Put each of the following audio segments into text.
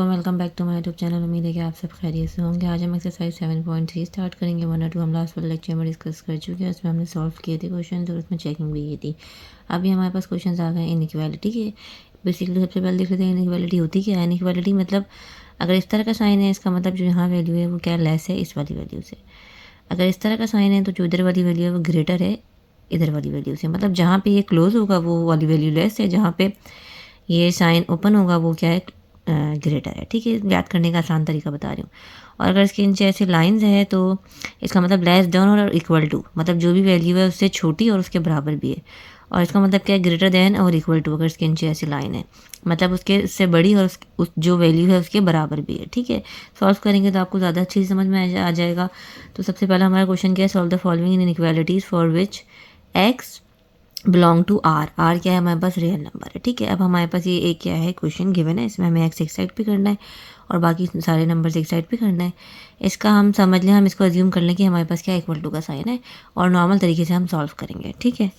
वालेकुम, welcome back to my YouTube channel. उम्मीद है कि आप सब खैरियत से होंगे। आज हम एक्सरसाइज 7.3 स्टार्ट करेंगे। 1 और 2 हम लास्ट वाले लेक्चर में डिस्कस कर चुके हैं। उसमें हमने सॉल्व किए थे क्वेश्चन और उसमें चेकिंग भी की थी। अभी हमारे पास क्वेश्चन आ गए इनइक्वालिटी के। बेसिकली सबसे पहले देख लेते हैं इनइक्वालिटी होती क्या है। इनइक्वालिटी मतलब अगर इस तरह का साइन है, इसका मतलब जो यहाँ वैल्यू है वो क्या लेस है इस वाली वैल्यू से। अगर इस तरह का साइन है तो जो इधर वाली वैल्यू है वो ग्रेटर है इधर वाली वैल्यू से। मतलब जहाँ पे ये क्लोज होगा वो वाली वैल्यू लेस है, जहाँ पे ये साइन ओपन होगा वो क्या है ग्रेटर है। ठीक है, याद करने का आसान तरीका बता रही हूँ। और अगर इसके नीचे ऐसे लाइंस है तो इसका मतलब लेस देन और इक्वल टू, मतलब जो भी वैल्यू है उससे छोटी और उसके बराबर भी है। और इसका मतलब क्या है ग्रेटर देन और इक्वल टू। अगर इसके नीचे ऐसी लाइन है मतलब उसके उससे बड़ी और उस जो वैल्यू है उसके बराबर भी है। ठीक है, सॉल्व करेंगे तो आपको ज़्यादा अच्छी समझ में आ जाएगा। तो सबसे पहला हमारा क्वेश्चन क्या है, solve the following inequalities for which x belong to R. R क्या है हमारे पास रियल नंबर है। ठीक है, अब हमारे पास ये एक क्या है क्वेश्चन गिवन है, इसमें हमें एक्स एक साइड पे करना है और बाकी सारे नंबर्स एक साइड पे करना है। इसका हम समझ लें, हम इसको अज्यूम कर लें कि हमारे पास क्या इक्वल टू का साइन है और नॉर्मल तरीके से हम सॉल्व करेंगे। ठीक है,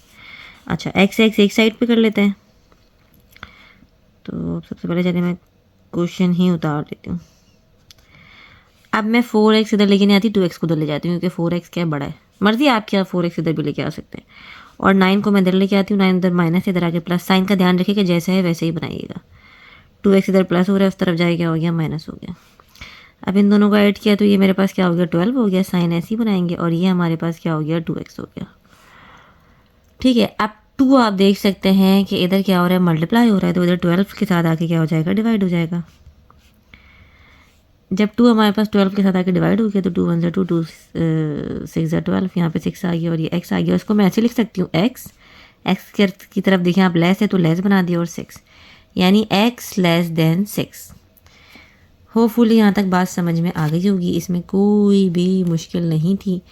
अच्छा एक्स एक्स एक साइड पे कर लेते हैं। तो सबसे पहले चलिए मैं क्वेश्चन ही उतार लेती हूँ। अब मैं 4x इधर लेके नहीं आती, 2x को उधर ले जाती हूँ क्योंकि 4x क्या बड़ा है। मर्जी आप क्या 4x इधर भी लेके आ सकते हैं। और 9 को मैं इधर लेके आती हूँ, 9 इधर माइनस, इधर आके प्लस। साइन का ध्यान रखिएगा, जैसा है वैसे ही बनाइएगा। 2x इधर प्लस हो रहा है, उस तरफ जाए क्या हो गया माइनस हो गया। अब इन दोनों को ऐड किया तो ये मेरे पास क्या हो गया 12 हो गया। साइन ऐसे ही बनाएंगे और ये हमारे पास क्या हो गया 2x हो गया। ठीक है, अब 2 आप देख सकते हैं कि इधर क्या हो रहा है मल्टीप्लाई हो रहा है, तो इधर 12 के साथ आके क्या हो जाएगा डिवाइड हो जाएगा। जब 2 हमारे पास 12 के साथ आके डिवाइड हो गया तो 2 1 ज़ा 2 2 6 ज़ा 12, यहाँ पे 6 आ गया और ये x आ गया। उसको मैं ऐसे लिख सकती हूँ x की तरफ देखें आप, लेस है तो लेस बना दिया और 6 यानी x लेस देन 6। होपफुली यहाँ तक बात समझ में आ गई होगी, इसमें कोई भी मुश्किल नहीं थी।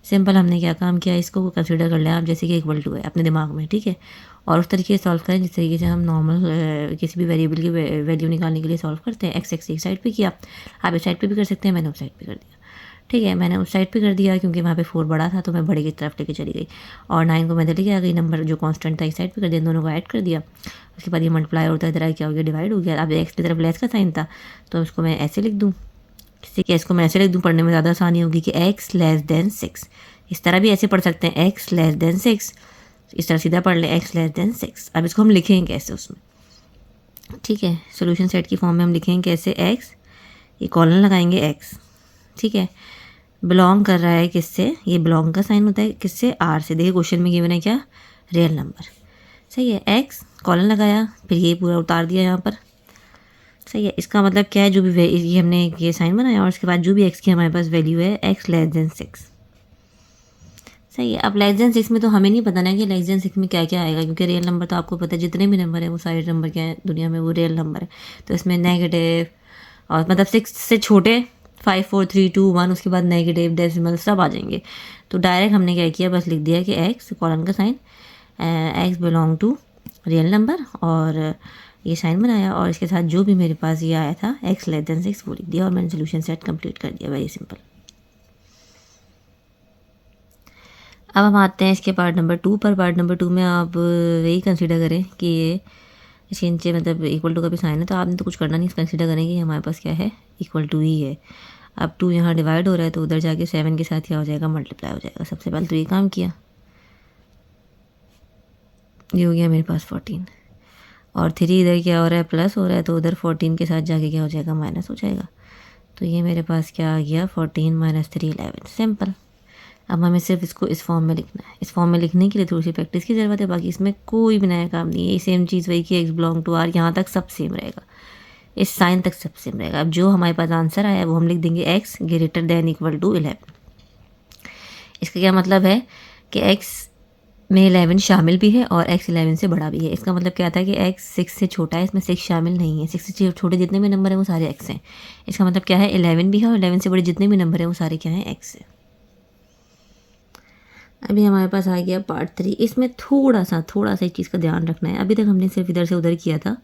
सिंपल हमने क्या काम किया, इसको कंसिडर कर लिया आप जैसे कि इक्वल टू है अपने दिमाग में। ठीक है, और उस तरीके से सॉल्व करें जिस तरीके से हम नॉर्मल किसी भी वेरिएबल की वैल्यू निकालने के लिए सॉल्व करते हैं। एक्स एक्स एक साइड पे किया, आप इस साइड पे भी कर सकते हैं, मैंने उस साइड पे कर दिया। ठीक है, मैंने उस साइड पे कर दिया क्योंकि वहाँ पे 4 बड़ा था तो मैं बड़े की तरफ लेके चली गई और 9 को मैं इधर लेके आ गई। नंबर जो कांस्टेंट था इस साइड पे कर दिया, दोनों को ऐड कर दिया। उसके बाद ये मल्टीप्लाई होता है, इधर क्या हो गया डिवाइड हो गया। अब एक्स की तरफ लेस का साइन था तो उसको मैं ऐसे लिख दूँ, किसी के इसको मैं ऐसे लिख दूँ, पढ़ने में ज़्यादा आसानी होगी कि एक्स लेस देन 6। इस तरह भी ऐसे पढ़ सकते हैं एक्स लेस देन 6, इस तरह सीधा पढ़ लें एक्स लेस देन 6। अब इसको हम लिखेंगे कैसे उसमें, ठीक है, सोल्यूशन सेट की फॉर्म में हम लिखेंगे कैसे एक्स, ये कॉलन लगाएंगे एक्स। ठीक है, बिलोंग कर रहा है किससे, ये बिलोंग का साइन होता है किससे आर से। देखिए क्वेश्चन में गिवन है क्या रियल नंबर। सही है, एक्स कॉलन लगाया फिर ये पूरा उतार दिया यहाँ पर। सही है, इसका मतलब क्या है जो भी ये हमने ये साइन बनाया और उसके बाद जो भी एक्स की हमारे पास वैल्यू है एक्स लेस देन 6। सही है, अब लेस देन 6 में तो हमें नहीं पता ना कि लेस देन 6 में क्या क्या आएगा, क्योंकि रियल नंबर तो आपको पता है जितने भी नंबर है वो सारे नंबर क्या है दुनिया में वो रियल नंबर है। तो इसमें नेगेटिव और मतलब 6 से छोटे 5 4 3 2 1 उसके बाद नेगेटिव डेसिमल सब आ जाएंगे। तो डायरेक्ट हमने क्या किया, बस लिख दिया कि एक्स कॉलन का sign x belong to real number और ये साइन बनाया और इसके साथ जो भी मेरे पास ये आया था एक्स लेस देन 6 वो लिख दिया और मैंने सोल्यूशन सेट कंप्लीट कर दिया। Very simple. अब हम आते हैं इसके पार्ट नंबर 2 पर। पार्ट नंबर 2 में आप वही कंसीडर करें कि ये इसके नीचे मतलब इक्वल टू का भी साइन है तो आपने तो कुछ करना नहीं, कंसीडर करें कि हमारे पास क्या है इक्वल टू ही है। अब 2 यहाँ डिवाइड हो रहा है तो उधर जाके 7 के साथ क्या हो जाएगा मल्टीप्लाई हो जाएगा। सबसे पहले तो ये काम किया, ये हो गया मेरे पास 14 और 3 इधर क्या हो रहा है प्लस हो रहा है तो उधर 14 के साथ जाके क्या हो जाएगा माइनस हो जाएगा। तो ये मेरे पास क्या आ गया 14 माइनस 3 11। सिंपल। अब हमें सिर्फ इसको इस फॉर्म में लिखना है। इस फॉर्म में लिखने के लिए थोड़ी सी प्रैक्टिस की ज़रूरत है, बाकी इसमें कोई भी नया काम नहीं है। सेम चीज़ वही कि एक्स बिलोंग टू आर, यहाँ तक सब सेम रहेगा, इस साइन तक सब सेम रहेगा। अब जो हमारे पास आंसर आया वो हम लिख देंगे x greater than equal to 11। इसका क्या मतलब है कि एक्स में 11 शामिल भी है और एक्स 11 से बड़ा भी है। इसका मतलब क्या था कि एक्स 6 से छोटा है, इसमें 6 शामिल नहीं है। 6 से छोटे जितने भी नंबर हैं वो सारे एक्स हैं। इसका मतलब क्या है 11 भी है और 11 से बड़े जितने भी नंबर हैं वो सारे क्या हैं एक्स है। अभी हमारे पास आ गया पार्ट 3। इसमें थोड़ा सा एक चीज़ का ध्यान रखना है। अभी तक हमने सिर्फ इधर से उधर किया था,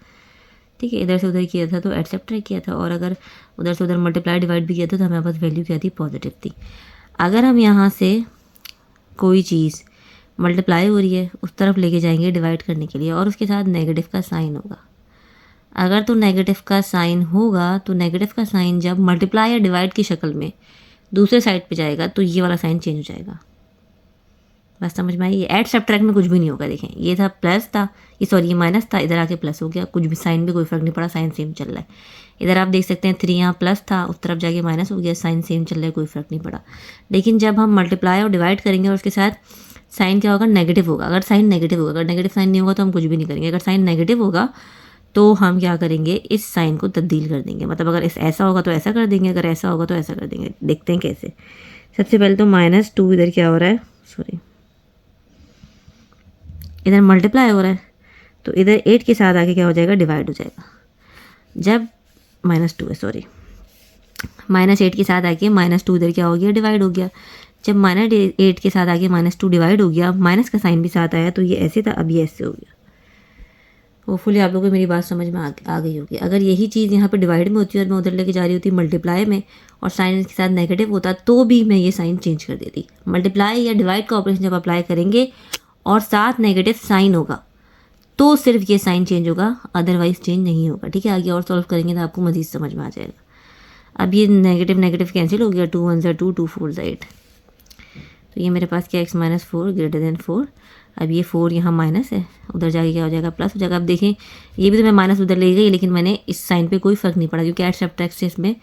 ठीक है, इधर से उधर किया था तो एक्सेप्ट किया था और अगर उधर से उधर मल्टीप्लाई डिवाइड भी किया था तो हमारे पास वैल्यू क्या थी पॉजिटिव थी। अगर हम यहाँ से कोई चीज़ मल्टीप्लाई हो रही है उस तरफ लेके जाएंगे डिवाइड करने के लिए और उसके साथ नेगेटिव का साइन होगा अगर तो नेगेटिव का साइन होगा तो नेगेटिव का साइन जब मल्टीप्लाई या डिवाइड की शक्ल में दूसरे साइड पे जाएगा तो ये वाला साइन चेंज हो जाएगा। बस समझ में आई। ये ऐड सब्ट्रैक्ट में कुछ भी नहीं होगा। देखें ये था प्लस था, ये सॉरी ये माइनस था, इधर आके प्लस हो गया, कुछ भी साइन भी कोई फ़र्क नहीं पड़ा, साइन सेम चल रहा है। इधर आप देख सकते हैं 3 यहाँ प्लस था, उस तरफ जाके माइनस हो गया, साइन सेम चल रहा है, कोई फ़र्क नहीं पड़ा। लेकिन जब हम मल्टीप्लाई और डिवाइड करेंगे और उसके साथ साइन क्या होगा, नेगेटिव होगा। अगर साइन नेगेटिव होगा, अगर नेगेटिव साइन नहीं होगा तो हम कुछ भी नहीं करेंगे। अगर साइन नेगेटिव होगा तो हम क्या करेंगे, इस साइन को तब्दील कर देंगे। मतलब अगर इस ऐसा होगा तो ऐसा कर देंगे, अगर ऐसा होगा तो ऐसा कर देंगे। देखते हैं कैसे। सबसे पहले तो -2 इधर क्या हो रहा है, सॉरी इधर मल्टीप्लाई हो रहा है, तो इधर 8 के साथ आके क्या हो जाएगा, डिवाइड हो जाएगा। जब -2 है, सॉरी -8 के साथ आके -2 इधर क्या हो गया, डिवाइड हो गया। जब -8 के साथ आके -2 डिवाइड हो गया, माइनस का साइन भी साथ आया, तो ये ऐसे था, अब ये ऐसे हो गया। होपफुली आप लोगों को मेरी बात समझ में आ गई होगी। अगर यही चीज़ यहाँ पे डिवाइड में होती और मैं उधर लेके जा रही होती मल्टीप्लाई में और साइन इसके साथ नेगेटिव होता तो भी मैं ये साइन चेंज कर देती। मल्टीप्लाई या डिवाइड का ऑपरेशन जब अप्लाई करेंगे और साथ नेगेटिव साइन होगा तो सिर्फ ये साइन चेंज होगा, अदरवाइज चेंज नहीं होगा। ठीक है, आगे और सॉल्व करेंगे तो आपको मज़ीद समझ में आ जाएगा। अब ये नेगेटिव नेगेटिव कैंसिल हो गया, 2 1 2 2 4 8। तो ये मेरे पास क्या, x-4 > 4। अब ये 4 यहाँ माइनस है, उधर जाके क्या हो जाएगा, प्लस हो जाएगा। अब देखें ये भी तो मैं माइनस उधर ले गई, लेकिन मैंने इस साइन पे कोई फ़र्क नहीं पड़ा क्योंकि ऐड सब्ट्रैक्ट से इसमें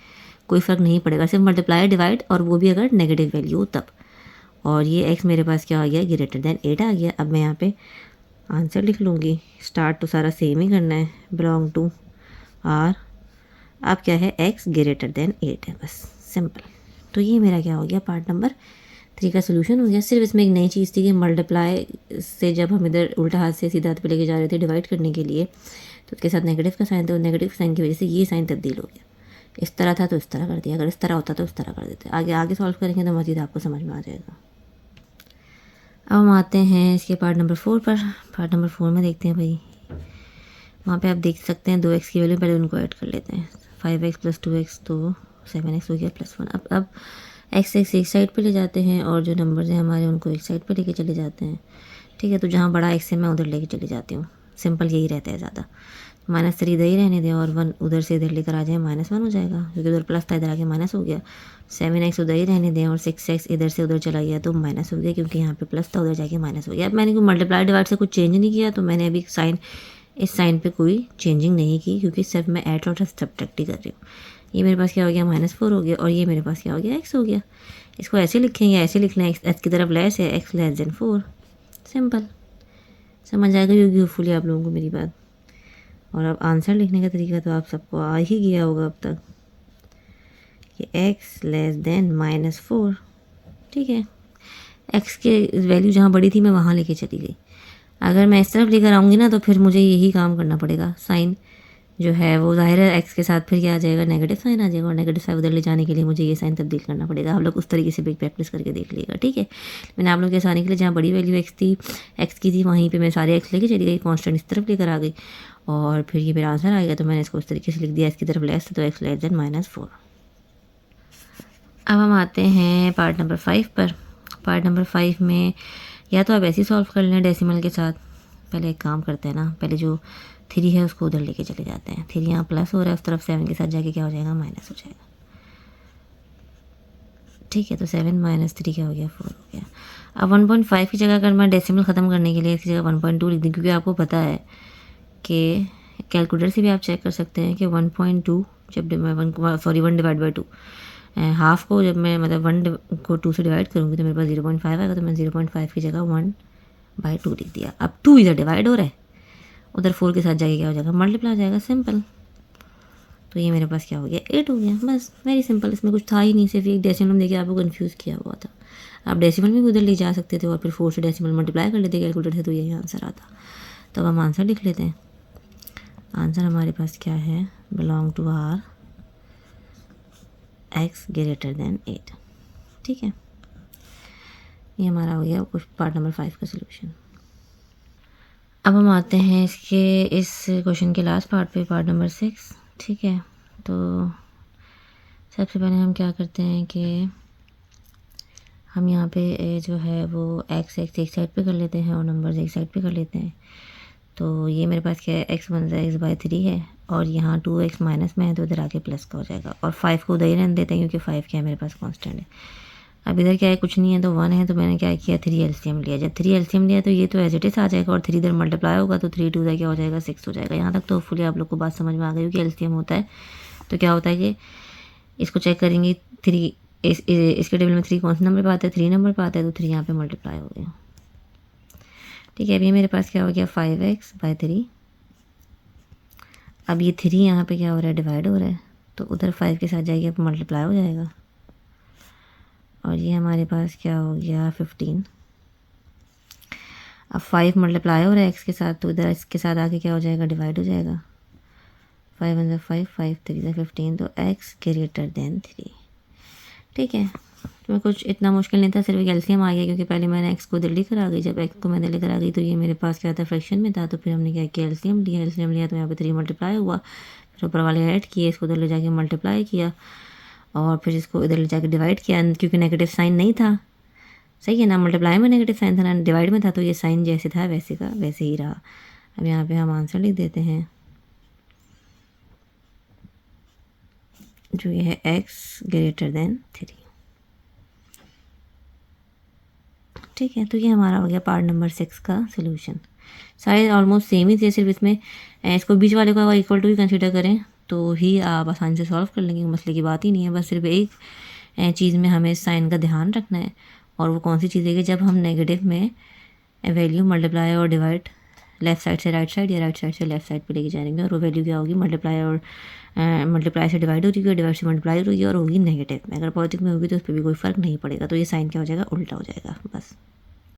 कोई फ़र्क नहीं पड़ेगा, सिर्फ मल्टीप्लाई डिवाइड, और वो भी अगर नेगेटिव वैल्यू हो तब। और ये x मेरे पास क्या आ गया, > 8 आ गया। अब मैं यहाँ पे आंसर लिख लूँगी। स्टार्ट तो सारा सेम ही करना है, बिलोंग टू R। अब क्या है, x > 8 है, बस सिंपल। तो ये मेरा क्या हो गया, पार्ट नंबर 3 का सोल्यूशन हो गया। सिर्फ इसमें एक नई चीज़ थी कि मल्टीप्लाई से जब हम इधर उल्टा हाथ से सीधा हाथ पे लेके जा रहे थे डिवाइड करने के लिए, तो उसके साथ नेगेटिव का साइन था, और नेगेटिव साइन की वजह से ये साइन तब्दील हो गया। इस तरह था तो इस तरह कर दिया, अगर इस तरह होता तो उस तरह कर देते। आगे आगे सॉल्व करेंगे तो मज़ीद आपको समझ में आ जाएगा। अब हम आते हैं इसके पार्ट नंबर 4 पर। पार्ट नंबर 4 में देखते हैं भाई, वहाँ पे आप देख सकते हैं 2x की वैल्यू, पहले उनको ऐड कर लेते हैं। 5x + 2x तो 7x हो गया +1। अब x एक साइड पे ले जाते हैं और जो नंबर्स हैं हमारे उनको एक साइड पे लेके चले जाते हैं। ठीक है, तो जहाँ बड़ा x है मैं उधर लेके चली जाती हूँ। सिंपल यही रहता है ज़्यादा। -3 इधर ही रहने दें और 1 उधर से इधर लेकर आ जाए, -1 हो जाएगा क्योंकि उधर प्लस था, इधर आके माइनस हो गया। 7x उधर ही रहने दें और 6x इधर से उधर चला गया तो माइनस हो गया क्योंकि यहाँ पे प्लस था, उधर जाके माइनस हो गया। अब मैंने कोई मल्टीप्लाई डिवाइड से कुछ चेंज नहीं किया, तो मैंने अभी इस साइन पे कोई चेंजिंग नहीं की क्योंकि सिर्फ मैं ऐड और सब्ट्रैक्ट ही कर रही हूँ। ये मेरे पास क्या हो गया, -4 हो गया, और ये मेरे पास क्या हो गया, x हो गया। इसको ऐसे लिखें या ऐसे लिख लें, x की तरफ लेस है, x < 4। सिंपल, समझ आएगा क्योंकि होपफुली आप लोगों को मेरी बात। और अब आंसर लिखने का तरीका तो आप सबको आ ही गया होगा अब तक कि x < -4। ठीक है, x के वैल्यू जहाँ बड़ी थी मैं वहाँ लेके चली गई। अगर मैं इस तरफ लेकर आऊँगी ना तो फिर मुझे यही काम करना पड़ेगा। साइन जो है वो ज़ाहिर है x के साथ फिर क्या आ जाएगा, नेगेटिव साइन आ जाएगा, और नेगेटिव साइन उधर ले जाने के लिए मुझे ये साइन तब्दील करना पड़ेगा। आप लोग उस तरीके से भी प्रैक्टिस करके देख लीजिएगा। ठीक है, मैंने आप लोग के आसानी के लिए जहाँ बड़ी वैल्यू x की थी वहीं पे मैं सारे x लेके चली गई, कांस्टेंट इस तरफ लेकर आ गई, और फिर ये मेरा आंसर आ गया। तो मैंने इसको उस तरीके से लिख दिया, x की तरफ लेस तो x < -4। अब हम आते हैं पार्ट नंबर 5 पर। पार्ट नंबर 5 में या तो आप ऐसे ही सॉल्व कर लें डेसिमल के साथ। पहले एक काम करते हैं ना, पहले जो 3 है उसको उधर लेके चले जाते हैं। 3 यहाँ प्लस हो रहा है, उस तरफ 7 के साथ जाके क्या हो जाएगा, माइनस हो जाएगा। ठीक है, तो 7 - 3 क्या हो गया, 4 हो गया। अब 1.5 की जगह अगर मैं डेसिमल ख़त्म करने के लिए इसकी जगह 1.2 लिख दी, क्योंकि आपको पता है कि कैलकुलेटर से भी आप चेक कर सकते हैं कि 1.2 जब मैं 1/2 हाफ को जब मैं मतलब 1 को 2 से डिवाइड करूँगी तो मेरे पास 0.5 आएगा। तो मैं 0.5 की जगह 1/2 लिख दिया। अब 2 इधर डिवाइड हो रहा है, उधर 4 के साथ जाके क्या हो जाएगा, मल्टीप्लाई हो जाएगा। सिंपल, तो ये मेरे पास क्या हो गया, 8 हो गया। बस वेरी सिंपल, इसमें कुछ था ही नहीं, सिर्फ एक डेसिमल देके आपको कंफ्यूज किया हुआ था। आप डेसिमल में भी उधर ले जा सकते थे और फिर 4 से डेसिमल मल्टीप्लाई कर लेते कैलकुलेटर से, तो यही आंसर आता। तो अब हम आंसर लिख लेते हैं। आंसर हमारे पास क्या है, बिलोंग टू R, x > 8। ठीक है, ये हमारा हो गया कुछ पार्ट नंबर 5 का सोल्यूशन। अब हम आते हैं इस क्वेश्चन के लास्ट पार्ट पे, पार्ट नंबर 6। ठीक है, तो सबसे पहले हम क्या करते हैं कि हम यहाँ पे जो है वो x एक साइड पे कर लेते हैं और नंबर्स एक साइड पे कर लेते हैं। तो ये मेरे पास क्या है, x = x/3 है, और यहाँ 2x माइनस में है तो इधर आके प्लस का हो जाएगा, और 5 को उधर ही रहने देते हैं क्योंकि 5 क्या है मेरे पास कांस्टेंट है। अब इधर क्या है, कुछ नहीं है तो 1 है, तो मैंने क्या किया 3 एलसीएम लिया। जब 3 एलसीएम लिया तो ये तो एज इट इज आ जाएगा, और 3 इधर मल्टीप्लाई होगा तो 3 2 क्या हो जाएगा 6 हो जाएगा। यहाँ तक तो होपफुली आप लोग को बात समझ में आ गई कि एलसीएम होता है तो क्या होता है कि इसको चेक करेंगे 3 इसके टेबल में 3 कौन से नंबर पर आता है, 3 नंबर पर आता है, तो 3 यहाँ पे मल्टीप्लाई हो गया। ठीक है, अभी मेरे पास क्या हो गया 5x/3। अब ये 3 यहाँ पे क्या हो रहा है डिवाइड हो रहा है, तो उधर 5 के साथ जाएगी अब मल्टीप्लाई हो जाएगा, और ये हमारे पास क्या हो गया 15। अब 5 मल्टीप्लाई हो रहा है x के साथ, तो इधर इसके साथ आके क्या हो जाएगा डिवाइड हो जाएगा। 5 1 5 5 3 15, तो x ग्रेटर देन 3। ठीक है, तो कुछ इतना मुश्किल नहीं था, सिर्फ एक एलसीएम आ गया क्योंकि पहले मैंने x को इधर लेकर आ गई। जब x को मैंने लेकर आ गई तो ये मेरे पास क्या था फ्रैक्शन में था, तो फिर हमने क्या किया एलसीएम लिया तो यहाँ पे 3 मल्टीप्लाई हुआ, फिर ऊपर वाले ऐड किए, इसको उधर ले जाके मल्टीप्लाई किया, और फिर इसको इधर ले जाके डिवाइड किया क्योंकि नेगेटिव साइन नहीं था। सही है ना, मल्टीप्लाई में नेगेटिव साइन था ना डिवाइड में था, तो ये साइन जैसे था वैसे का वैसे ही रहा। अब यहाँ पे हम आंसर लिख देते हैं, जो ये है x ग्रेटर देन 3। ठीक है, तो ये हमारा हो गया पार्ट नंबर 6 का सोल्यूशन। सारे ऑलमोस्ट सेम ही थे, सिर्फ इसमें इसको बीच वाले को अगर इक्वल टू ही कंसिडर करें तो ही आप आसानी से सॉल्व कर लेंगे, मसले की बात ही नहीं है। बस सिर्फ एक चीज़ में हमें साइन का ध्यान रखना है, और वो कौन सी चीज़ है कि जब हम नेगेटिव में वैल्यू मल्टीप्लाई और डिवाइड लेफ़्ट साइड से राइट साइड या राइट साइड से लेफ़्ट साइड पे लेके जाएंगे, और वो वैल्यू क्या होगी मल्टीप्लाई से डिवाइड हो रही है, डिवाइड से मल्टीप्लाई हो रही है, और होगी नेगेटिव में। अगर पॉजिटिव में होगी तो उस पर भी कोई फ़र्क नहीं पड़ेगा, तो ये साइन क्या हो जाएगा उल्टा हो जाएगा बस।